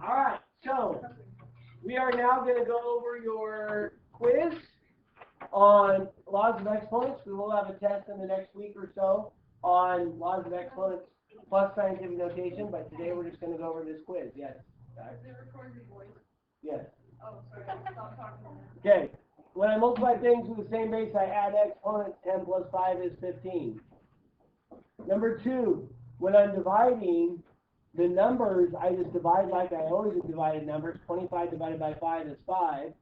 All right, so we are now going to go over your quiz on laws of exponents. We will have a test in the next week or so on laws of exponents plus scientific notation, but today we're just going to go over this quiz. Yes. Is it recording your voice? Yes. Oh, sorry. Stop talking. Okay. When I multiply things with the same base, I add exponents. 10 plus 5 is 15. Number 2, when I'm dividing the numbers, I just divide like I always have divided numbers. 25 divided by 5 is 5.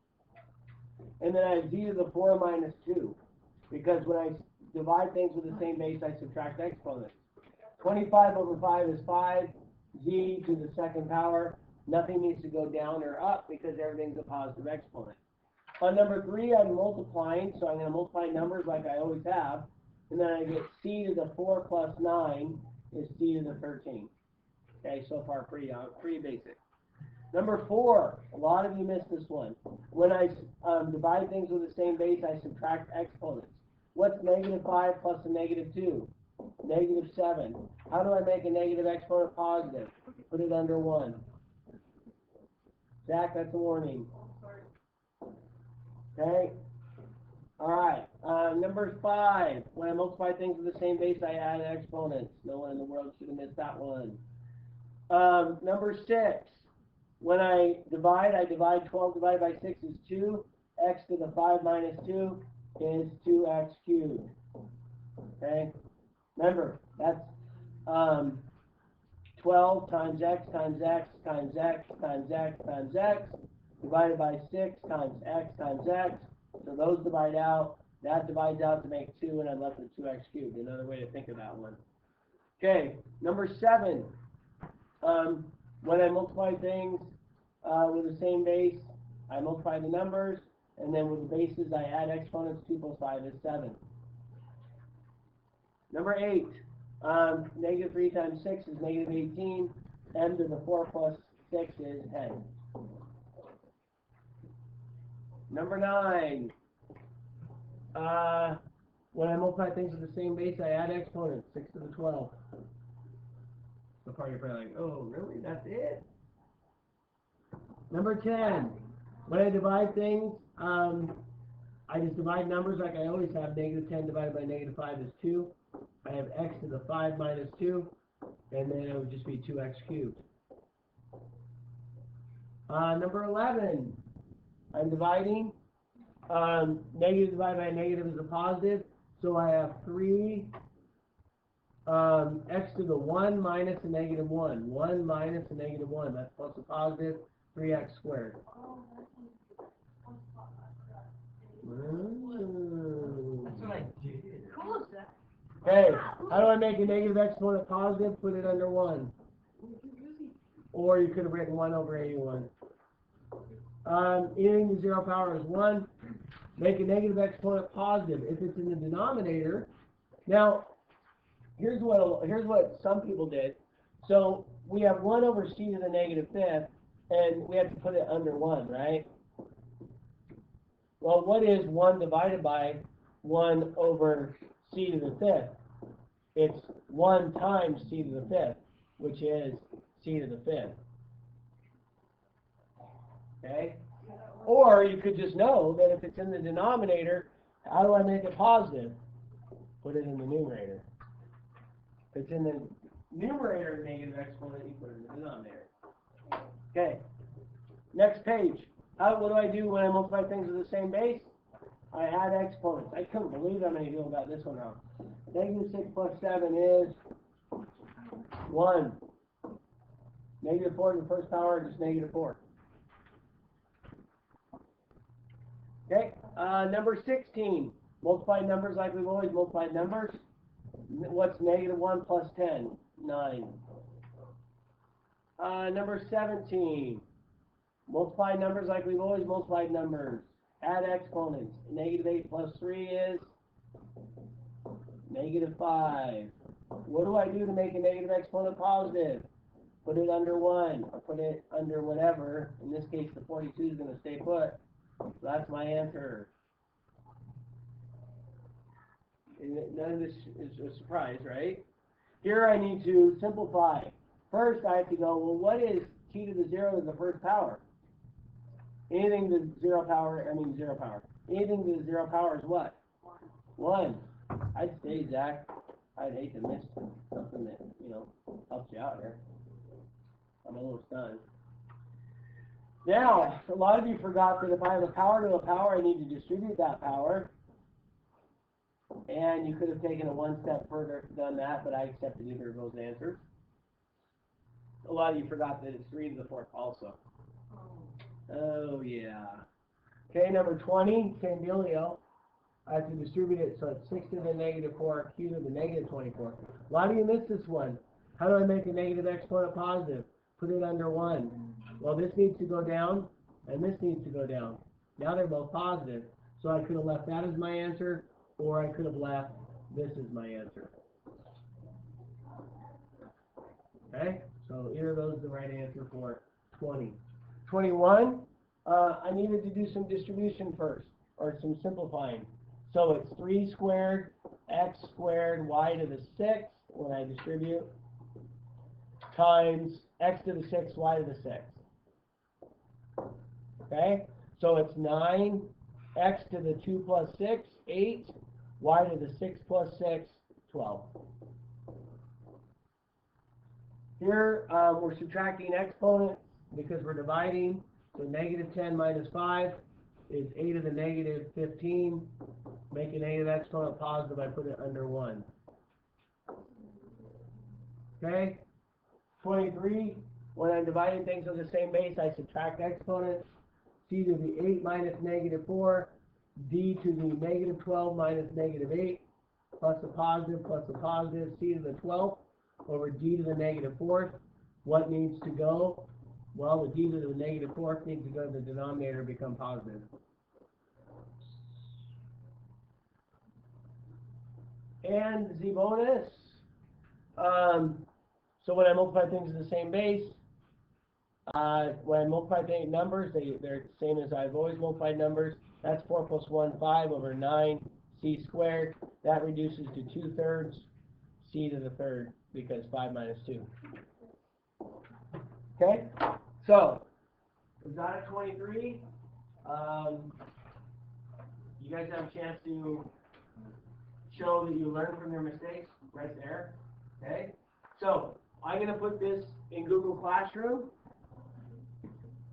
And then I have z to the 4 minus 2. Because when I divide things with the same base, I subtract exponents. 25 over 5 is 5. Z to the second power. Nothing needs to go down or up because everything's a positive exponent. On number 3, I'm multiplying, so I'm going to multiply numbers like I always have. And then I get c to the 4 plus 9 is c to the 13. Okay, so far pretty basic. Number 4, a lot of you missed this one. When I divide things with the same base, I subtract exponents. What's negative 5 plus a negative 2? Negative 7. How do I make a negative exponent positive? Put it under 1. Zach, that's a warning. Okay. All right. Number 5. When I multiply things with the same base, I add exponents. No one in the world should have missed that one. Number 6. When I divide 12 divided by 6 is 2. X to the 5 minus 2 is 2x cubed. Okay. Remember, that's 12 times x times x times x times x times x divided by 6 times x times x. So those divide out. That divides out to make 2, and I'm left with 2x cubed. Another way to think of that one. Okay, number 7. When I multiply things with the same base, I multiply the numbers, and then with the bases, I add exponents. 2 plus 5 is 7. Number 8. Negative 3 times 6 is negative 18. M to the 4 plus 6 is 10. Number 9. When I multiply things with the same base, I add exponents. 6 to the 12. So far you're probably like, oh, really? That's it? Number 10. When I divide things, I just divide numbers like I always have. Negative 10 divided by negative 5 is 2. I have x to the 5 minus 2, and then it would just be 2x cubed. Number 11. I'm dividing. Negative divided by negative is a positive, so I have 3 x to the 1 minus a negative 1. 1 minus a negative 1. That's plus a positive. 3x squared. That's what I did. Cool, Zach. Okay, how do I make a negative exponent positive? Put it under 1. Or you could have written 1 over 81. Anything to 0 power is 1. Make a negative exponent positive if it's in the denominator. Now, here's what some people did. So we have 1 over c to the negative 5th, and we have to put it under 1, right? Well, what is 1 divided by 1 over c to the 5th? It's 1 times c to the 5th, which is c to the 5th. Okay? Or you could just know that if it's in the denominator, how do I make it positive? Put it in the numerator. If it's in the numerator, negative exponent, you put it in the denominator. Okay. Next page. What do I do when I multiply things with the same base? I add exponents. I couldn't believe how many people got this one wrong. Negative 6 plus 7 is 1. Negative 4 to the first power is just negative 4. Okay, number 16. Multiply numbers like we've always multiplied numbers. What's negative 1 plus 10? 9. Number 17. Multiply numbers like we've always multiplied numbers. Add exponents. Negative 8 plus 3 is negative 5. What do I do to make a negative exponent positive? Put it under 1, or put it under whatever. In this case, the 42 is going to stay put. So that's my answer. None of this is a surprise, right? Here I need to simplify. First, I have to go, well, what is t to the 0 is the first power. Anything to 0 power, I mean 0 power. Anything to the 0 power is what? 1. I'd stay, Zach. I'd hate to miss something that, helps you out here. I'm a little stunned. Now, a lot of you forgot that if I have a power to a power, I need to distribute that power. And you could have taken it one step further, done that, but I accepted either of those answers. A lot of you forgot that it's 3 to the 4th also. Oh, yeah. Okay, number 20, same dealio. I have to distribute it, so it's 6 to the negative 4, q to the negative 24. Why do you miss this one? How do I make a negative exponent positive? Put it under 1. Well, this needs to go down, and this needs to go down. Now they're both positive. So I could have left that as my answer, or I could have left this as my answer. Okay? So either of those is the right answer for 20. 21, I needed to do some distribution first, or some simplifying. So it's 3 squared, x squared, y to the 6, when I distribute, times x to the 6, y to the 6. Okay? So it's 9, x to the 2 plus 6, 8, y to the 6 plus 6, 12. Here, we're subtracting exponents because we're dividing. So negative 10 minus 5 is a to the negative 15. Make a negative exponent positive, I put it under 1. Okay? 23, when I'm dividing things on the same base, I subtract exponents. C to the 8 minus negative 4, d to the negative 12 minus negative 8, plus a positive, c to the 12th over d to the negative 4th. What needs to go? Well, the d to the negative 4th needs to go to the denominator and become positive. And the bonus. So when I multiply things in the same base, when I multiply numbers, they're the same as I've always multiplied numbers. That's 4 plus 1, 5 over 9, c squared. That reduces to 2/3, c to the 3rd, because 5 minus 2. Okay? So, we got it 23. You guys have a chance to show that you learned from your mistakes right there. Okay? So, I'm going to put this in Google Classroom.